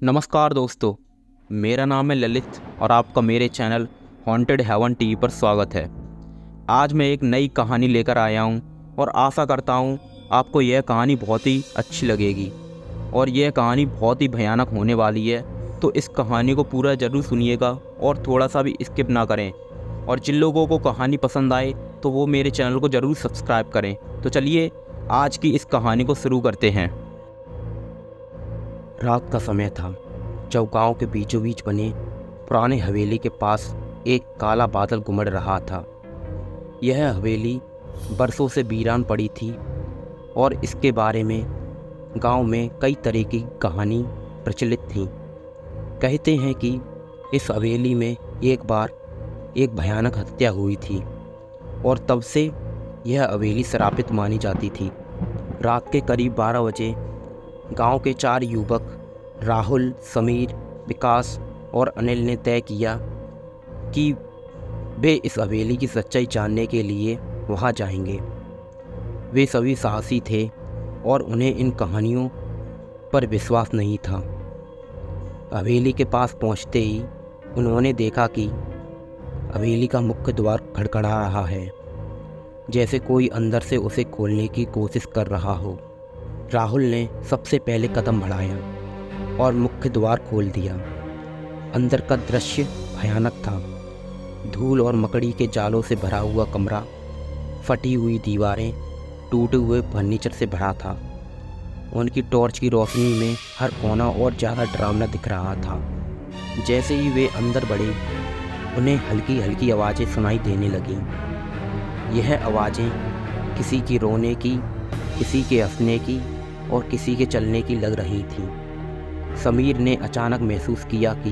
नमस्कार दोस्तों, मेरा नाम है ललित और आपका मेरे चैनल हॉन्टेड हेवन टीवी पर स्वागत है। आज मैं एक नई कहानी लेकर आया हूं और आशा करता हूं आपको यह कहानी बहुत ही अच्छी लगेगी और यह कहानी बहुत ही भयानक होने वाली है। तो इस कहानी को पूरा ज़रूर सुनिएगा और थोड़ा सा भी स्किप ना करें। और जिन लोगों को कहानी पसंद आए तो वो मेरे चैनल को ज़रूर सब्सक्राइब करें। तो चलिए आज की इस कहानी को शुरू करते हैं। रात का समय था जब गांव के बीचों बीच बने पुराने हवेली के पास एक काला बादल गुमड़ रहा था। यह हवेली बरसों से वीरान पड़ी थी और इसके बारे में गांव में कई तरह की कहानी प्रचलित थी। कहते हैं कि इस हवेली में एक बार एक भयानक हत्या हुई थी और तब से यह हवेली श्रापित मानी जाती थी। रात के करीब 12 बजे गांव के 4 युवक राहुल, समीर, विकास और अनिल ने तय किया कि वे इस हवेली की सच्चाई जानने के लिए वहां जाएंगे। वे सभी साहसी थे और उन्हें इन कहानियों पर विश्वास नहीं था। हवेली के पास पहुंचते ही उन्होंने देखा कि हवेली का मुख्य द्वार खड़खड़ा रहा है, जैसे कोई अंदर से उसे खोलने की कोशिश कर रहा हो। राहुल ने सबसे पहले कदम बढ़ाया और मुख्य द्वार खोल दिया। अंदर का दृश्य भयानक था। धूल और मकड़ी के जालों से भरा हुआ कमरा, फटी हुई दीवारें, टूटे हुए फर्नीचर से भरा था। उनकी टॉर्च की रोशनी में हर कोना और ज़्यादा डरावना दिख रहा था। जैसे ही वे अंदर बढ़े उन्हें हल्की हल्की आवाज़ें सुनाई देने लगीं। यह आवाज़ें किसी की रोने की, किसी के हंसने की और किसी के चलने की लग रही थीं। समीर ने अचानक महसूस किया कि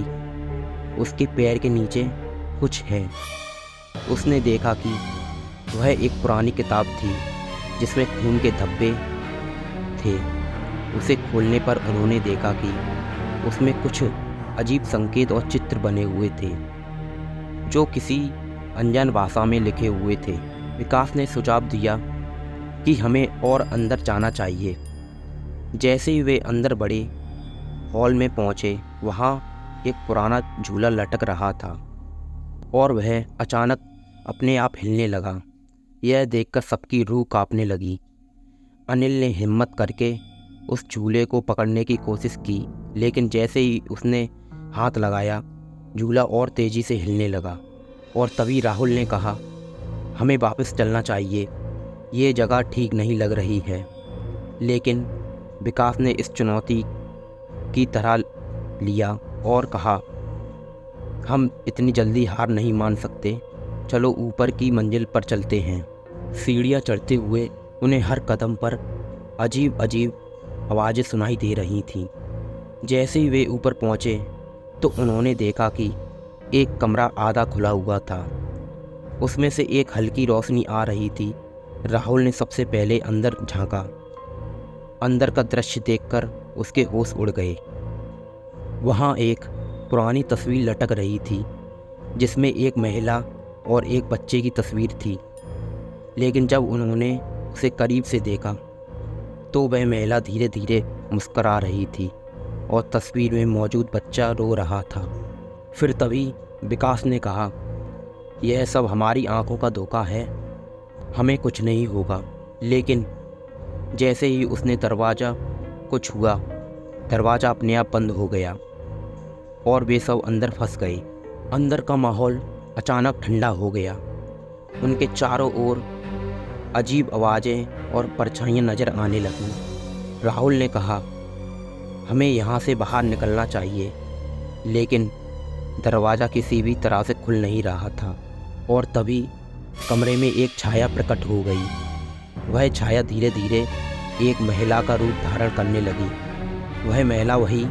उसके पैर के नीचे कुछ है। उसने देखा कि वह एक पुरानी किताब थी जिसमें खून के धब्बे थे। उसे खोलने पर उन्होंने देखा कि उसमें कुछ अजीब संकेत और चित्र बने हुए थे जो किसी अनजान भाषा में लिखे हुए थे। विकास ने सुझाव दिया कि हमें और अंदर जाना चाहिए। जैसे ही वे अंदर बढ़े, हॉल में पहुंचे, वहाँ एक पुराना झूला लटक रहा था और वह अचानक अपने आप हिलने लगा। यह देखकर सबकी रूह कांपने लगी। अनिल ने हिम्मत करके उस झूले को पकड़ने की कोशिश की, लेकिन जैसे ही उसने हाथ लगाया, झूला और तेज़ी से हिलने लगा। और तभी राहुल ने कहा, हमें वापस चलना चाहिए, ये जगह ठीक नहीं लग रही है। लेकिन विकास ने इस चुनौती की तरह लिया और कहा, हम इतनी जल्दी हार नहीं मान सकते, चलो ऊपर की मंजिल पर चलते हैं। सीढ़ियाँ चढ़ते हुए उन्हें हर कदम पर अजीब अजीब आवाज़ें सुनाई दे रही थीं। जैसे ही वे ऊपर पहुँचे तो उन्होंने देखा कि एक कमरा आधा खुला हुआ था। उसमें से एक हल्की रोशनी आ रही थी। राहुल ने सबसे पहले अंदर झांका। अंदर का दृश्य देखकर उसके होश उड़ गए। वहाँ एक पुरानी तस्वीर लटक रही थी जिसमें एक महिला और एक बच्चे की तस्वीर थी। लेकिन जब उन्होंने उसे करीब से देखा तो वह महिला धीरे धीरे मुस्कुरा रही थी और तस्वीर में मौजूद बच्चा रो रहा था। फिर तभी विकास ने कहा, यह सब हमारी आंखों का धोखा है, हमें कुछ नहीं होगा। लेकिन जैसे ही उसने दरवाज़ा को छुआ, दरवाज़ा अपने आप बंद हो गया और वे सब अंदर फंस गए। अंदर का माहौल अचानक ठंडा हो गया। उनके चारों ओर अजीब आवाज़ें और परछाइयाँ नज़र आने लगीं। राहुल ने कहा, हमें यहाँ से बाहर निकलना चाहिए। लेकिन दरवाज़ा किसी भी तरह से खुल नहीं रहा था और तभी कमरे में एक छाया प्रकट हो गई। वह छाया धीरे धीरे एक महिला का रूप धारण करने लगी। वह महिला वही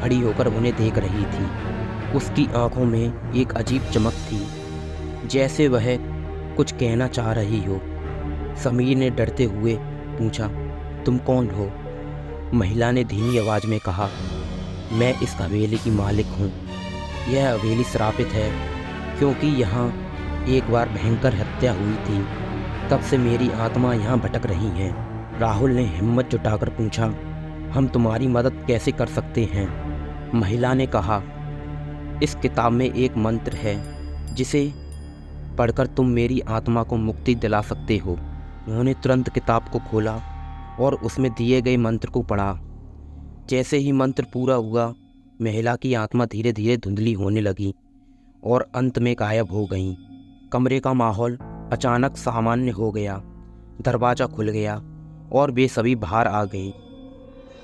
खड़ी होकर उन्हें देख रही थी। उसकी आंखों में एक अजीब चमक थी, जैसे वह कुछ कहना चाह रही हो। समीर ने डरते हुए पूछा, तुम कौन हो? महिला ने धीमी आवाज़ में कहा, मैं इस हवेली की मालिक हूँ। यह हवेली श्रापित है क्योंकि यहाँ एक बार भयंकर हत्या हुई थी। तब से मेरी आत्मा यहाँ भटक रही है। राहुल ने हिम्मत जुटाकर पूछा, हम तुम्हारी मदद कैसे कर सकते हैं? महिला ने कहा, इस किताब में एक मंत्र है जिसे पढ़कर तुम मेरी आत्मा को मुक्ति दिला सकते हो। उन्होंने तुरंत किताब को खोला और उसमें दिए गए मंत्र को पढ़ा। जैसे ही मंत्र पूरा हुआ, महिला की आत्मा धीरे धीरे धुंधली होने लगी और अंत में गायब हो गई। कमरे का माहौल अचानक सामान्य हो गया। दरवाज़ा खुल गया और वे सभी बाहर आ गए।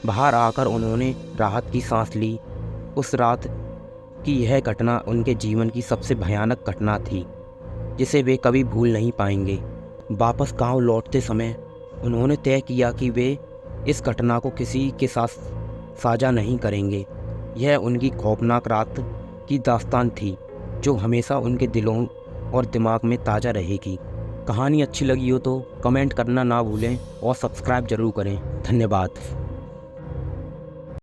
बाहर आकर उन्होंने राहत की सांस ली। उस रात की यह घटना उनके जीवन की सबसे भयानक घटना थी, जिसे वे कभी भूल नहीं पाएंगे। वापस गांव लौटते समय उन्होंने तय किया कि वे इस घटना को किसी के साथ साझा नहीं करेंगे। यह उनकी खौफनाक रात की दास्तान थी, जो हमेशा उनके दिलों और दिमाग में ताज़ा रहेगी। कहानी अच्छी लगी हो तो कमेंट करना ना भूलें और सब्सक्राइब ज़रूर करें। धन्यवाद।